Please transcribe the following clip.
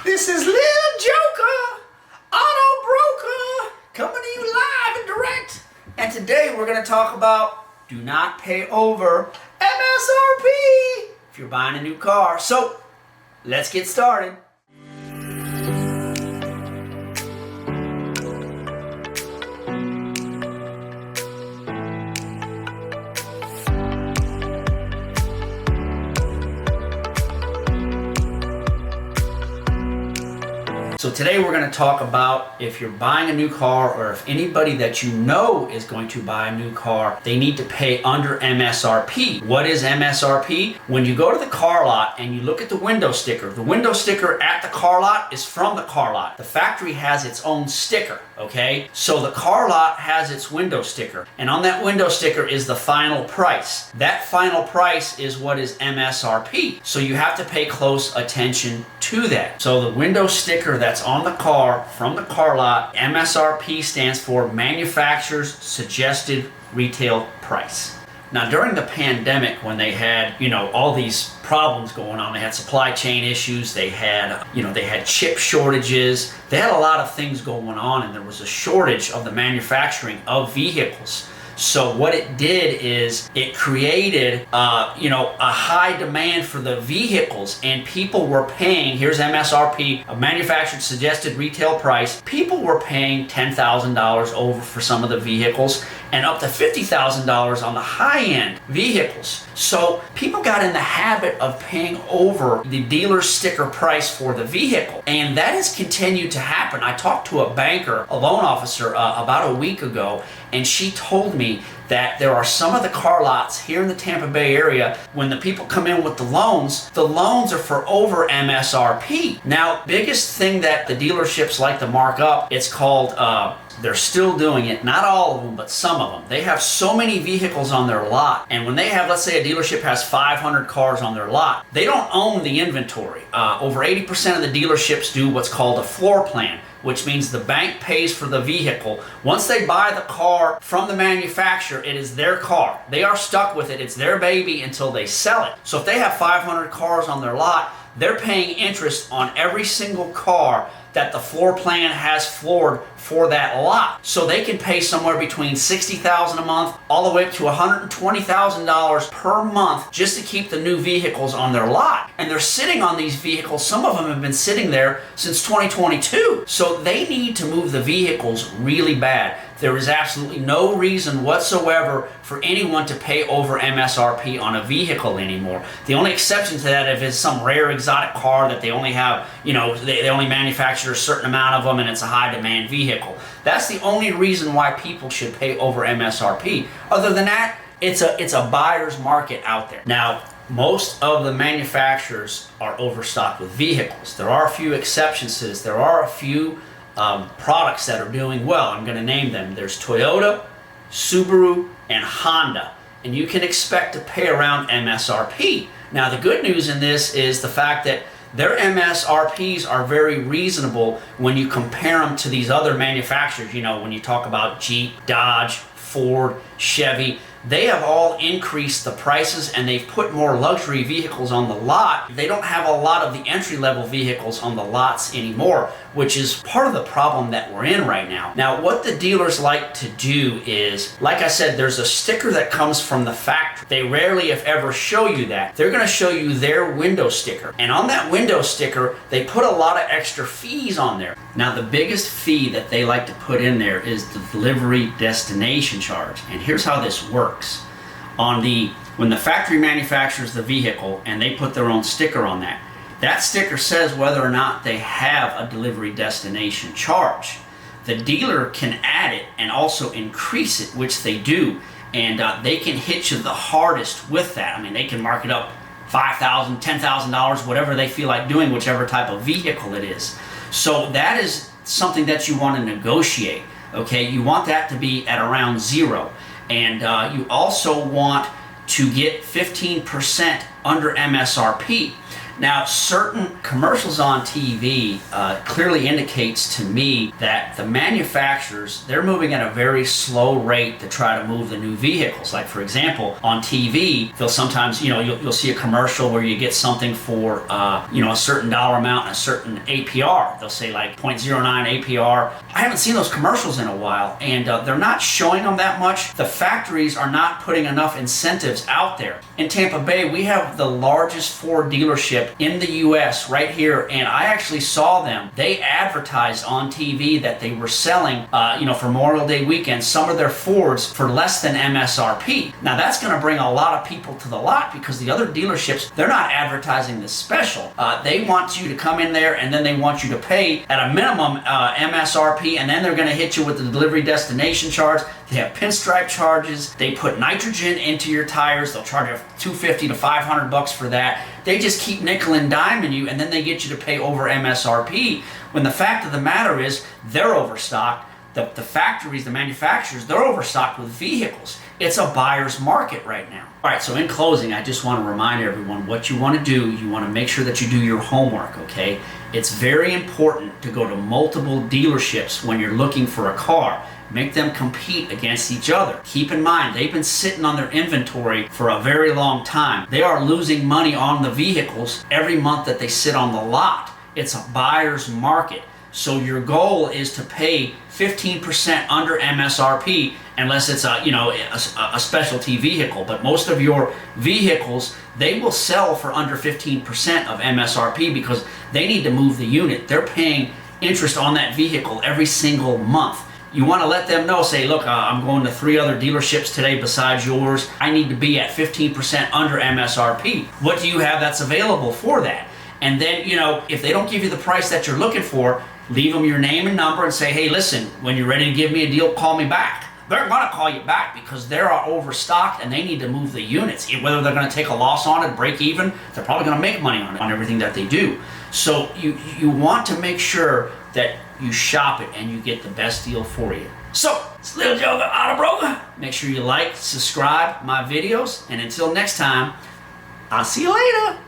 This is Lil Joker, Auto Broker, coming to you live and direct. And today we're going to talk about do not pay over MSRP if you're buying a new car. So let's get started. So today we're going to talk about if you're buying a new car or if anybody that you know is going to buy a new car, they need to pay under MSRP. What is MSRP? When you go to the car lot and you look at the window sticker at the car lot is from the car lot. The factory has its own sticker, okay? So the car lot has its window sticker, and on that window sticker is the final price. That final price is what is MSRP. So you have to pay close attention to that. So the window sticker that's on the car from the car lot, MSRP stands for Manufacturer's Suggested Retail Price. Now during the pandemic, when they had, all these problems going on, they had supply chain issues, they had chip shortages, they had a lot of things going on, and there was a shortage of the manufacturing of vehicles. So what it did is it created, a high demand for the vehicles, and people were paying, here's MSRP, a manufactured suggested retail price, people were paying $10,000 over for some of the vehicles and up to $50,000 on the high-end vehicles. So people got in the habit of paying over the dealer's sticker price for the vehicle, and that has continued to happen. I talked to a banker, a loan officer, about a week ago, and she told me that there are some of the car lots here in the Tampa Bay area, when the people come in with the loans are for over MSRP. Now, biggest thing that the dealerships like to mark up, it's called, they're still doing it, not all of them, but some of them. They have so many vehicles on their lot, and when they have, let's say a dealership has 500 cars on their lot, they don't own the inventory. Over 80% of the dealerships do what's called a floor plan, which means the bank pays for the vehicle. Once they buy the car from the manufacturer, it is their car. They are stuck with it. It's their baby until they sell it. So if they have 500 cars on their lot, they're paying interest on every single car that the floor plan has floored for that lot. So they can pay somewhere between $60,000 a month all the way up to $120,000 per month just to keep the new vehicles on their lot. And they're sitting on these vehicles. Some of them have been sitting there since 2022. So they need to move the vehicles really bad. There is absolutely no reason whatsoever for anyone to pay over MSRP on a vehicle anymore. The only exception to that if it's some rare exotic car that they only have, they only manufacture a certain amount of them and it's a high demand vehicle. That's the only reason why people should pay over MSRP. Other than that, it's a buyer's market out there. Now, most of the manufacturers are overstocked with vehicles. There are a few exceptions to this. There are a few products that are doing well. I'm going to name them. There's Toyota, Subaru, and Honda. And you can expect to pay around MSRP. Now, the good news in this is the fact that their MSRPs are very reasonable when you compare them to these other manufacturers. When you talk about Jeep, Dodge, Ford, Chevy, they have all increased the prices and they've put more luxury vehicles on the lot. They don't have a lot of the entry-level vehicles on the lots anymore, which is part of the problem that we're in right now. Now, what the dealers like to do is, like I said, there's a sticker that comes from the factory. They rarely, if ever, show you that. They're going to show you their window sticker. And on that window sticker, they put a lot of extra fees on there. Now, the biggest fee that they like to put in there is the delivery destination charge. And here's how this works. When the factory manufactures the vehicle and they put their own sticker on that, that sticker says whether or not they have a delivery destination charge. The dealer can add it and also increase it, which they do, and they can hit you the hardest with that. I mean, they can mark it up $5,000, $10,000, whatever they feel like doing, whichever type of vehicle it is. So that is something that you want to negotiate, okay? You want that to be at around zero. And you also want to get 15% under MSRP. Now, certain commercials on TV clearly indicates to me that the manufacturers, they're moving at a very slow rate to try to move the new vehicles. Like, for example, on TV, they'll sometimes, you'll see a commercial where you get something for, a certain dollar amount and a certain APR. They'll say like 0.09 APR. I haven't seen those commercials in a while, and they're not showing them that much. The factories are not putting enough incentives out there. In Tampa Bay, we have the largest Ford dealership in the U.S. right here, and I actually saw them. They advertised on TV that they were selling, for Memorial Day weekend, some of their Fords for less than MSRP. Now, that's going to bring a lot of people to the lot because the other dealerships, they're not advertising this special. They want you to come in there, and then they want you to pay at a minimum MSRP, and then they're going to hit you with the delivery destination charge. They have pinstripe charges. They put nitrogen into your tires. They'll charge you $250 to $500 for that. They just keep nickel and diming you, and then they get you to pay over MSRP. When the fact of the matter is, they're overstocked. The factories, the manufacturers, they're overstocked with vehicles. It's a buyer's market right now. All right, so in closing, I just want to remind everyone what you want to do. You want to make sure that you do your homework, okay? It's very important to go to multiple dealerships when you're looking for a car. Make them compete against each other. Keep in mind, they've been sitting on their inventory for a very long time. They are losing money on the vehicles every month that they sit on the lot. It's a buyer's market. So your goal is to pay 15% under MSRP unless it's a specialty vehicle. But most of your vehicles, they will sell for under 15% of MSRP because they need to move the unit. They're paying interest on that vehicle every single month. You want to let them know, say, look, I'm going to 3 other dealerships today besides yours. I need to be at 15% under MSRP. What do you have that's available for that? And then, if they don't give you the price that you're looking for, leave them your name and number and say, hey, listen, when you're ready to give me a deal, call me back. They're going to call you back because they're overstocked and they need to move the units. Whether they're going to take a loss on it, break even, they're probably going to make money on it, on everything that they do. So you want to make sure that you shop it and you get the best deal for you. So, it's Little Joe the Auto Broker. Make sure you like, subscribe my videos, and until next time, I'll see you later.